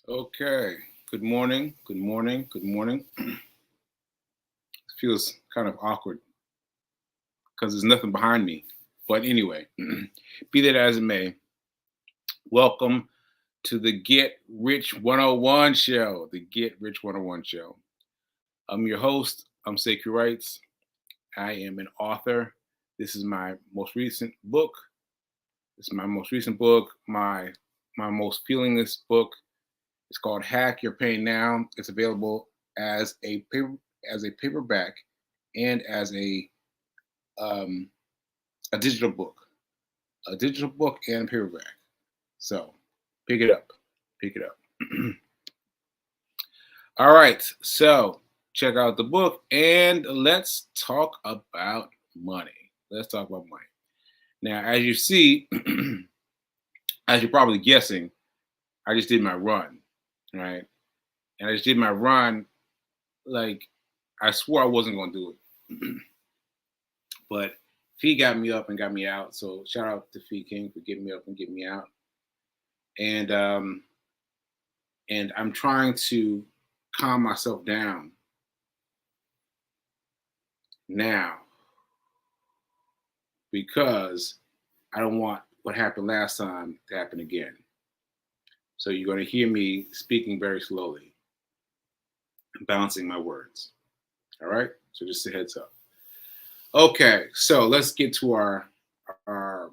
Okay. Good morning. Good morning. Good morning. It feels kind of awkward because there's nothing behind me. But anyway, be that as it may, welcome to the Get Rich 101 show. The Get Rich 101 show. I'm your host. I'm Sacred Wrights. I am an author. This is my most recent book. My most feelingless book. It's called Hack Your Pain Now. It's available as a paperback and as um, a digital book and paperback. So pick it up, pick it up. All right, so check out the book and let's talk about money. Let's talk about money. Now, as you see, as you're probably guessing, I just did my run, right? And I just did my run like I swore I wasn't going to do it. But Fee got me up and got me out. So shout out to Fee King for getting me up and getting me out. And I'm trying to calm myself down now because I don't want what happened last time to happen again. So you're going to hear me speaking very slowly and balancing my words. All right. So just a heads up. Okay. So let's get to our our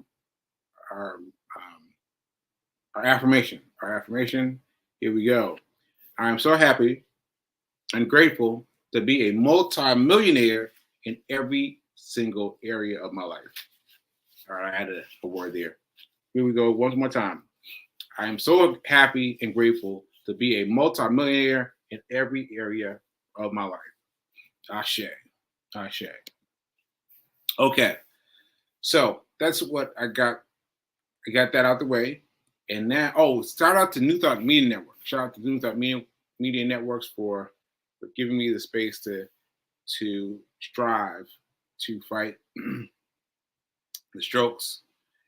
our affirmation. Our affirmation. Here we go. I am so happy and grateful to be a multi-millionaire in every single area of my life. All right, I added a word there. Here we go. One more time. I am so happy and grateful to be a multi-millionaire in every area of my life. Ashe. Ashe. Okay. So that's what I got. I got that out the way. And now, shout out to New Thought Media Network. Shout out to New Thought Media Networks for giving me the space to strive to fight the strokes.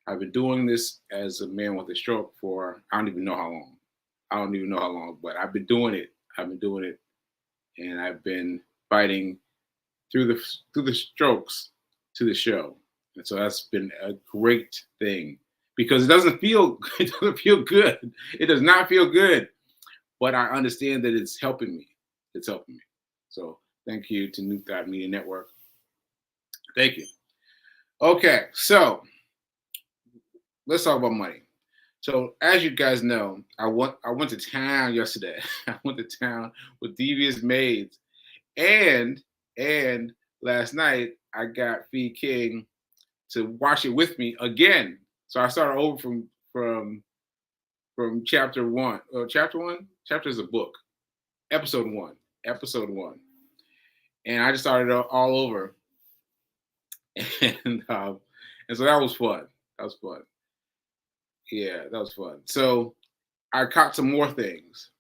I've been doing this as a man with a stroke for I don't even know how long. I don't even know how long, but I've been doing it. I've been doing it, and I've been fighting through the strokes to the show, and so that's been a great thing because it doesn't feel it doesn't feel good. It does not feel good, but I understand that it's helping me. It's helping me. So thank you to New Thought Media Network. Thank you. Okay, so let's talk about money. So as you guys know, I went to town yesterday. I went to town with devious maids, and and last night I got Fee King to watch it with me again. So I started over from chapter one. Chapter one. Chapter is a book. Episode one. Episode one. And I just started all over, and and so that was fun. That was fun. Yeah, that was fun. So I caught some more things.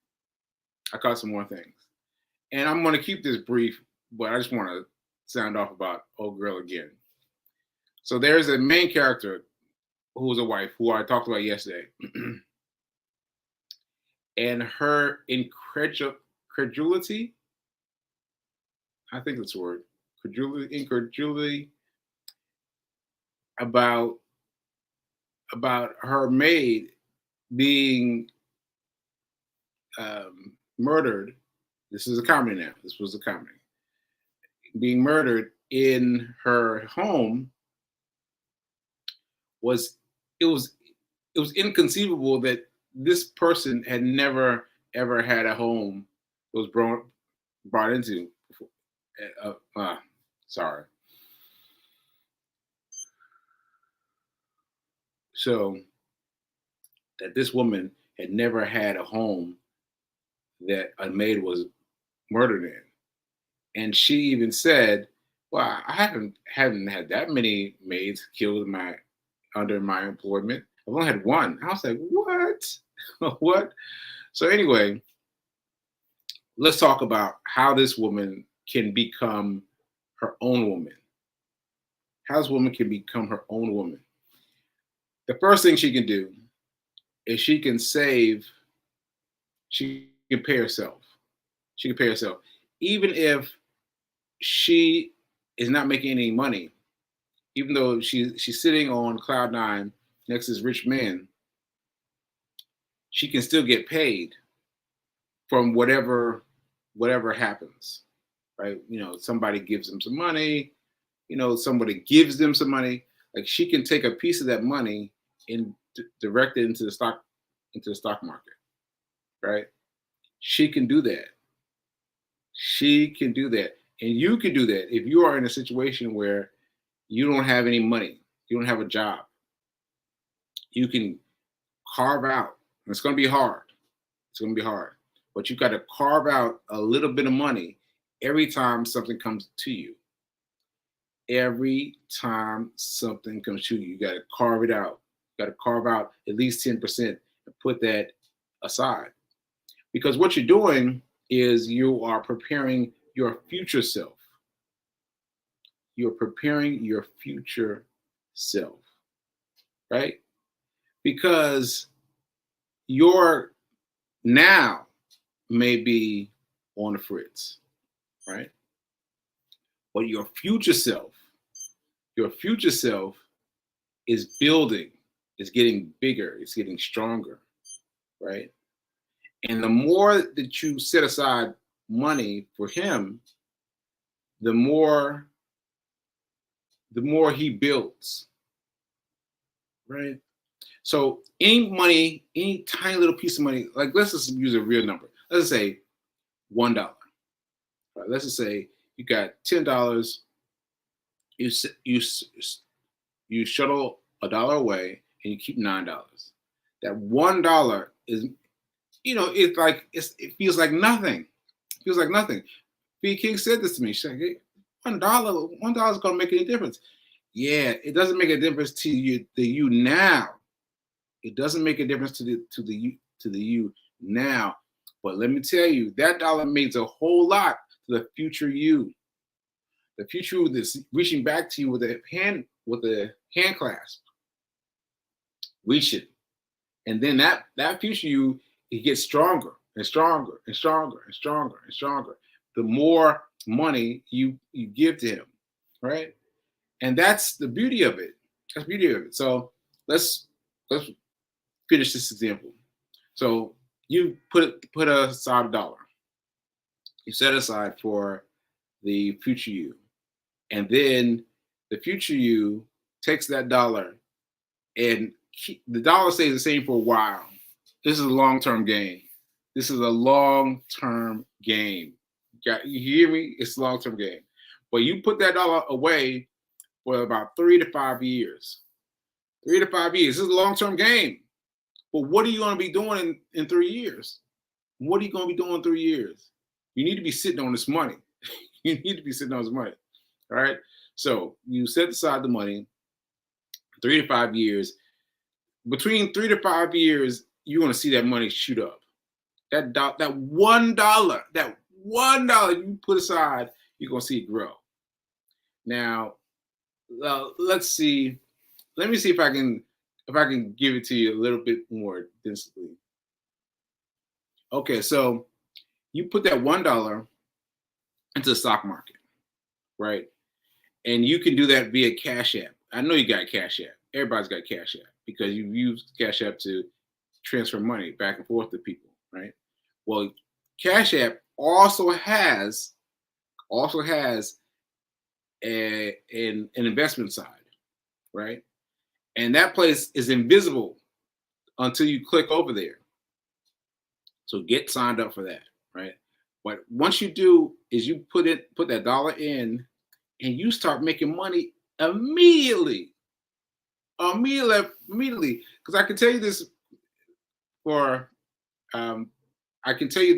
I caught some more things. And I'm going to keep this brief, but I just want to sound off about Old Girl again. So there's a main character who was a wife who I talked about yesterday. And her incredulity, I think that's the word, incredulity about her maid being murdered. This is a comedy now. This was a comedy. Being murdered in her home was it was it was inconceivable that this person had never ever had a home that was brought into before. Sorry. So that this woman had never had a home that a maid was murdered in, and she even said, "Well, I haven't had that many maids killed in my under my employment. I've only had one." I was like, "What? What?" So anyway, let's talk about how this woman can become her own woman. How this woman can become her own woman. The first thing she can do is She can pay herself. She can pay herself. Even if she is not making any money, even though she's sitting on cloud nine next to this rich man, she can still get paid from whatever happens, right? Somebody gives them some money, somebody gives them some money. Like she can take a piece of that money and direct it into the stock market, right? She can do that. She can do that. And you can do that if you are in a situation where you don't have any money, you don't have a job. You can carve out, and it's going to be hard. It's going to be hard, but you got to carve out a little bit of money every time something comes to you. Every time something comes to you, you got to carve it out. You got to carve out at least 10% and put that aside. Because what you're doing is you are preparing your future self. You're preparing your future self, right? Because your now may be on the fritz, right? But your future self is building, is getting bigger, it's getting stronger, right? And the more that you set aside money for him, the more he builds, right? So any money, any tiny little piece of money, like let's just use a real number. Let's say $1. Right? Let's just say you got $10. You shuttle $1 away and you keep $9. That $1 is, it feels like nothing. It feels like nothing. B. King said this to me. She said, hey, $1 is gonna make any difference. Yeah, it doesn't make a difference to you now. It doesn't make a difference to the you now. But let me tell you, that dollar means a whole lot to the future you. The future you that's reaching back to you with a hand clasp. Reach it. And then that future you, it gets stronger and stronger and stronger and stronger and stronger. The more money you give to him, right? And that's the beauty of it. That's the beauty of it. So let's finish this example. So you put aside $1. You set aside for the future you, and then the future you takes that dollar, and the dollar stays the same for a while. This is a long-term game. This is a long-term game. You hear me? It's a long-term game. But you put that dollar away for about 3 to 5 years. 3 to 5 years. This is a long-term game. But what are you going to be doing in 3 years? What are you going to be doing in 3 years? You need to be sitting on this money. You need to be sitting on this money. All right? So you set aside the money, 3 to 5 years. Between 3 to 5 years, you're going to see that money shoot up. That $1 you put aside, you're going to see it grow. Now, let's see. Let me see if I can give it to you a little bit more densely. Okay, so you put that $1 into the stock market, right? And you can do that via Cash App. I know you got Cash App. Everybody's got Cash App because you've used Cash App to transfer money back and forth to people, right? Well, Cash App also has an investment side, right? And that place is invisible until you click over there. So get signed up for that, right? But once you do, is you put that dollar in, and you start making money immediately. Immediately. Because I can tell you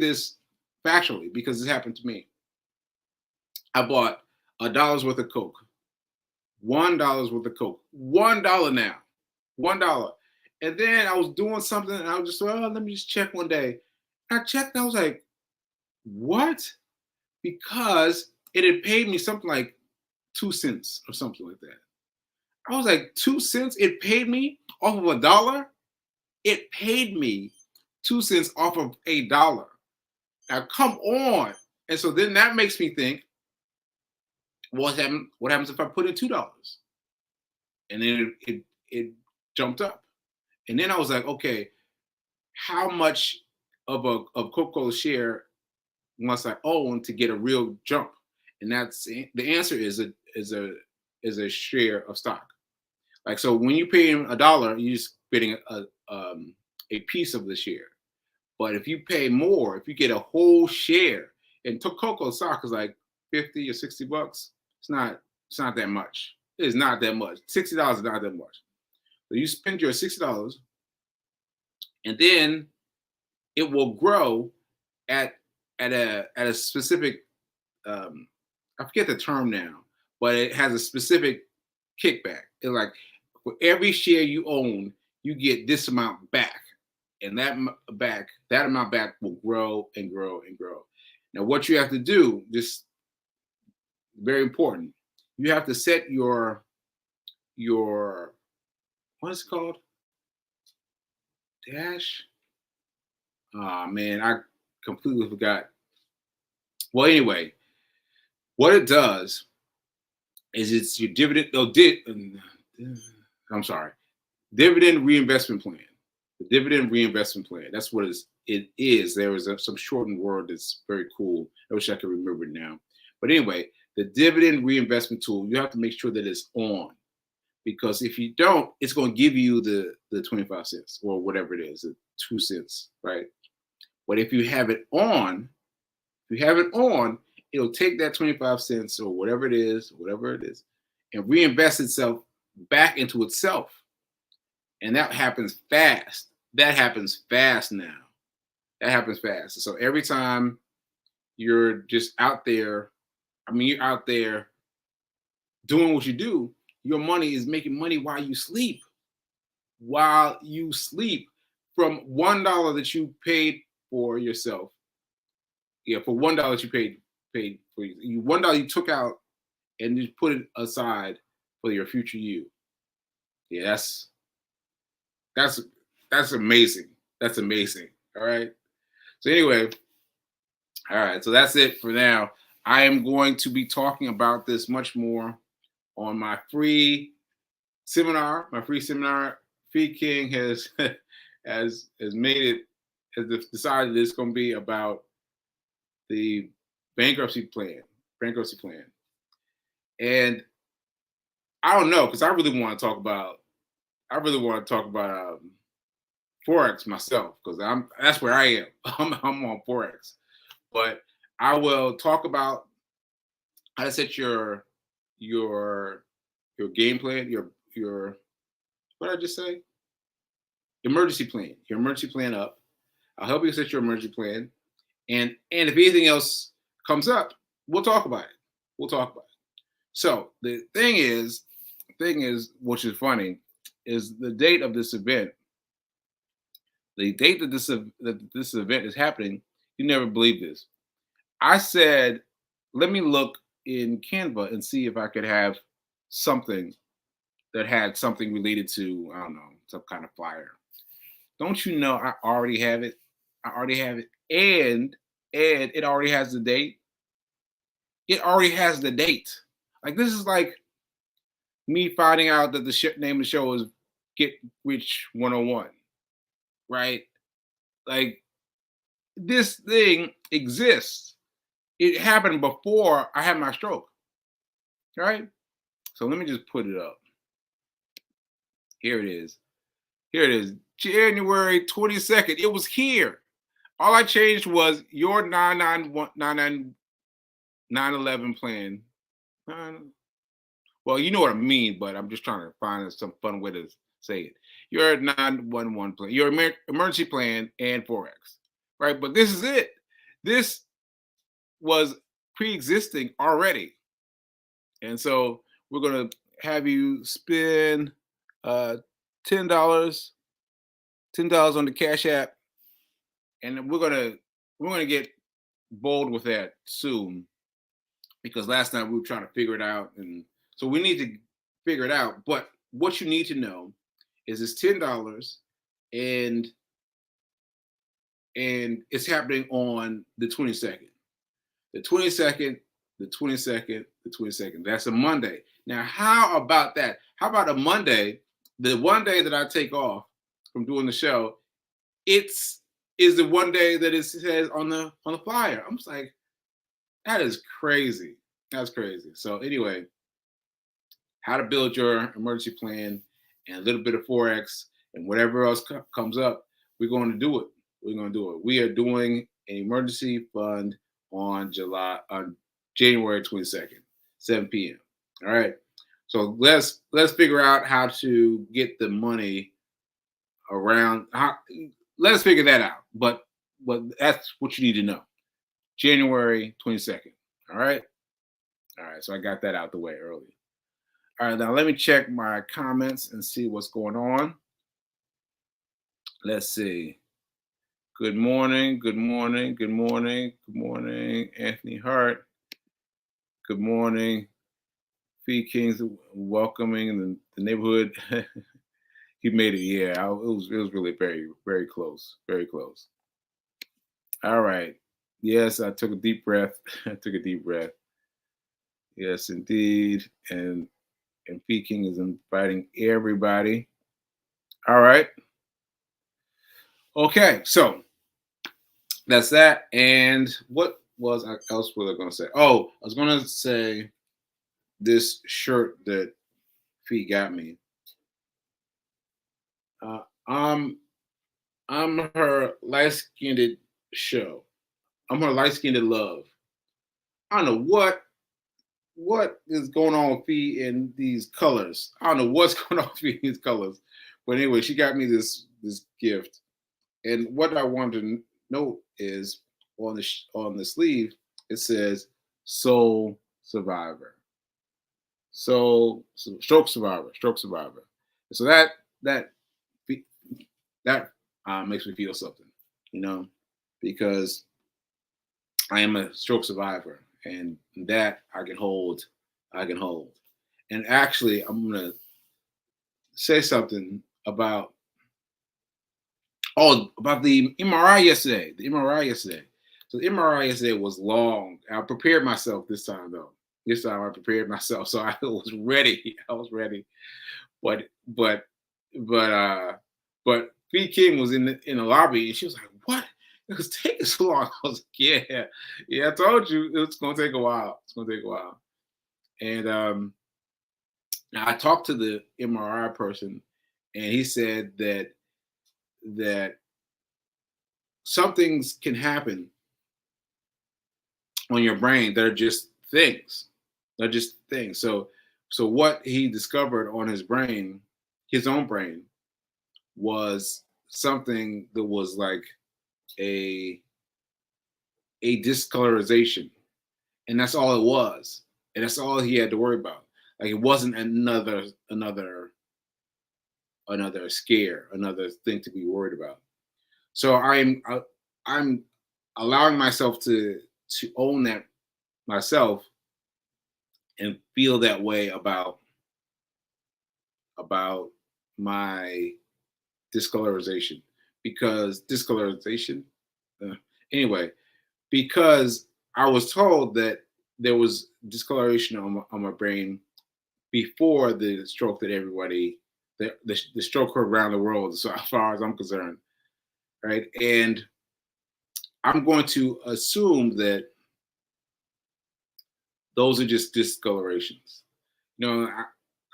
this factually because it happened to me. I bought $1 worth of Coke. $1 worth of Coke. $1 now. $1. And then I was doing something and I was just, let me just check one day. I checked and I was like, what? Because it had paid me something like 2 cents or something like that. I was like, 2 cents? It paid me off of $1? It paid me 2 cents off of $1. Now, come on. And so then that makes me think, what happens if I put in $2? And then it jumped up. And then I was like, okay, how much of Coca-Cola share must I own to get a real jump? And that's the answer is a share of stock. Like, so when you pay him $1, you're just getting a piece of the share. But if you pay more, if you get a whole share, and Coca-Cola stock is like 50 or $60, it's not that much. It is not that much. $60 is not that much. So you spend your $60, and then it will grow at a specific I forget the term now, but it has a specific kickback. It's like for every share you own, you get this amount back, and that amount back will grow and grow and grow. Now, what you have to do, just very important, you have to set your what is it called? Dash. Oh man, I completely forgot. Well, anyway, what it does is it's your dividend. I'm sorry, dividend reinvestment plan. The dividend reinvestment plan. That's what it is. There is some shortened word that's very cool. I wish I could remember it now. But anyway, the dividend reinvestment tool, you have to make sure that it's on, because if you don't, it's going to give you the 25 cents or whatever it is, the 2 cents, right? But if you have it on, it'll take that 25 cents or whatever it is, and reinvest itself back into itself. And that happens fast. That happens fast now. That happens fast. So every time you're just out there, you're out there doing what you do, your money is making money while you sleep. While you sleep, from $1 that you paid for yourself. Yeah, for $1 you paid for you. $1 you took out and you put it aside for your future you. Yeah, that's amazing. That's amazing. All right. So anyway, all right. So that's it for now. I am going to be talking about this much more on my free seminar. My free seminar. Fee King has made it, has decided it's going to be about the bankruptcy plan. And I don't know, because I really want to talk about Forex myself, because that's where I am. I'm on Forex. But I will talk about how to set your game plan, your what did I just say? Emergency plan. Your emergency plan up. I'll help you set your emergency plan. And if anything else comes up, we'll talk about it. So the thing is, which is funny, is the date of this event. The date that this event is happening, you never believe this. I said, let me look in Canva and see if I could have something that had something related to, I don't know, some kind of flyer. Don't you know I already have it? And it already has the date. It already has the date. Like, this is like me finding out that the name of the show is Get Rich 101, right? Like, this thing exists. It happened before I had my stroke, right? So let me just put it up. Here it is. January 22nd. It was here. All I changed was your 911 plan. Well, you know what I mean, but I'm just trying to find some fun way to say it. Your 911 plan, your emergency plan, and Forex, right? But this is it. This was pre-existing already. And so we're going to have you spend $10 on the Cash App, and we're gonna get bold with that soon, because last night we were trying to figure it out, and so we need to figure it out. But what you need to know is it's $10, and and it's happening on the 22nd. The 22nd, the 22nd, the 22nd. That's a Monday. Now, how about that? How about a Monday, the one day that I take off from doing the show, it's is the one day that it says on the flyer. I'm just like, that is crazy. That's crazy. So anyway, how to build your emergency plan and a little bit of Forex and whatever else comes up, we're going to do it. We're going to do it. We are doing an emergency fund on January 22nd, 7 p.m. All right. So let's figure out how to get the money around. Let's figure that out. But that's what you need to know. January 22nd. All right. All right. So I got that out the way early. All right. Now let me check my comments and see what's going on. Let's see. Good morning. Good morning. Good morning. Good morning, Anthony Hart. Good morning, Fee Kings, welcoming in the neighborhood. He made it. Yeah, it was really very, very close. Very close. All right. Yes, I took a deep breath. I took a deep breath. Yes, indeed. And Fee King is inviting everybody. All right. Okay, so that's that. And what else was I going to say? Oh, I was going to say this shirt that Fee got me. I'm her light-skinned show. I'm her light-skinned love. I don't know what is going on with Fee in these colors. I don't know what's going on with Fee in these colors. But anyway, she got me this gift. And what I wanted to note is on the sleeve, it says Soul Survivor. So stroke survivor. So that makes me feel something, because I am a stroke survivor, and that I can hold. And actually, I'm gonna say something about the MRI yesterday. So the MRI yesterday was long. I prepared myself this time though. This time I prepared myself, so I was ready. But Fee King was in the lobby, and she was like, "What? It was taking so long." I was like, "Yeah, I told you it's gonna take a while. And I talked to the MRI person, and he said that some things can happen on your brain that are just things. They're just things. So what he discovered on his own brain, was something that was like a discolorization, and that's all it was, and that's all he had to worry about. Like, it wasn't another scare, another thing to be worried about. So I'm allowing myself to own that myself and feel that way about my discolorization, because anyway, because I was told that there was discoloration on my brain before the stroke that everybody, the stroke around the world, so as far as I'm concerned, right? And I'm going to assume that those are just discolorations.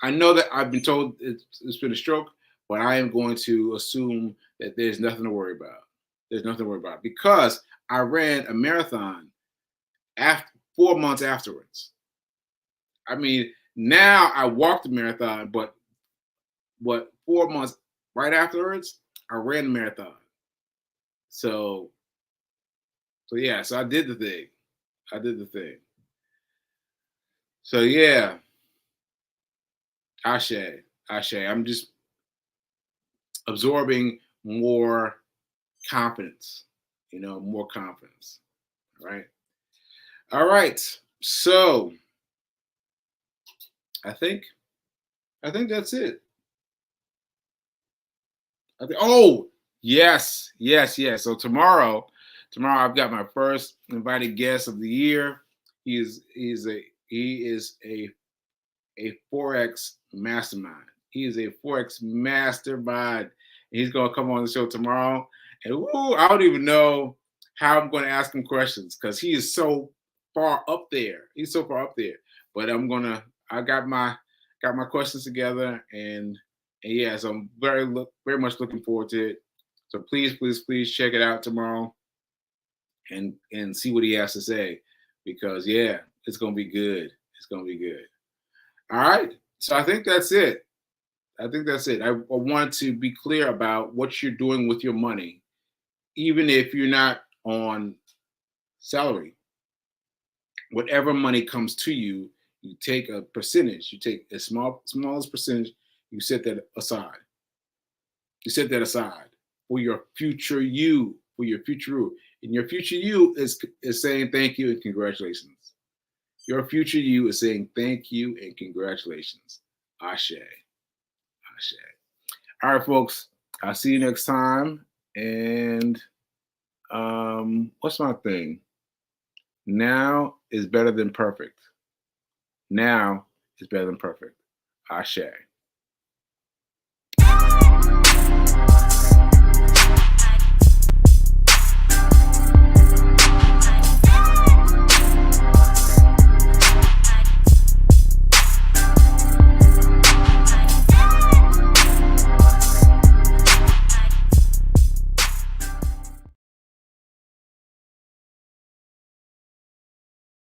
I know that I've been told it's been a stroke, but I am going to assume that there's nothing to worry about. There's nothing to worry about, because I ran a marathon 4 months afterwards. I mean, now I walked the marathon, but 4 months right afterwards, I ran the marathon. So yeah, so I did the thing. So yeah, Ashe. I'm just absorbing more confidence, more confidence. All right. So I think that's it. Oh, Yes, yes, yes. So tomorrow I've got my first invited guest of the year. He is a forex mastermind. He is a forex mastermind. He's gonna come on the show tomorrow, and I don't even know how I'm going to ask him questions because he is so far up there. He's so far up there. But I got my questions together, and yeah, so I'm very much looking forward to it. So please, please, please check it out tomorrow and see what he has to say because yeah, it's gonna be good. It's gonna be good. All right. So I think that's it. I think that's it. I want to be clear about what you're doing with your money, even if you're not on salary. Whatever money comes to you, you take a percentage. You take a smallest percentage. You set that aside. You set that aside for your future you. For your future you. And your future you is saying thank you and congratulations. Your future you is saying thank you and congratulations. Ashe. Ashe. All right, folks. I'll see you next time. And what's my thing? Now is better than perfect. Now is better than perfect. Ashe.